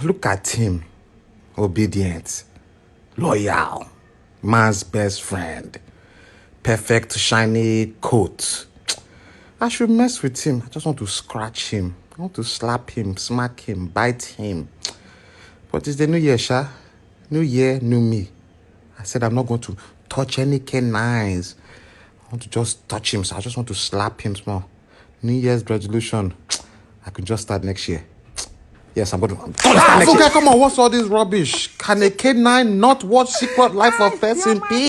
Look at him. Obedient. Loyal. Man's best friend. Perfect shiny coat. I should mess with him. I just want to scratch him. I want to slap him, smack him, bite him. But it's the new year, Sha. New year, new me. I said I'm not going to touch any canines. I want to just touch him, so I just want to slap him small. New Year's resolution. I could just start next year. Yes, I'm going to start next year. Come on, what's all this rubbish? Can a canine not watch Secret Life of Pets in Peace?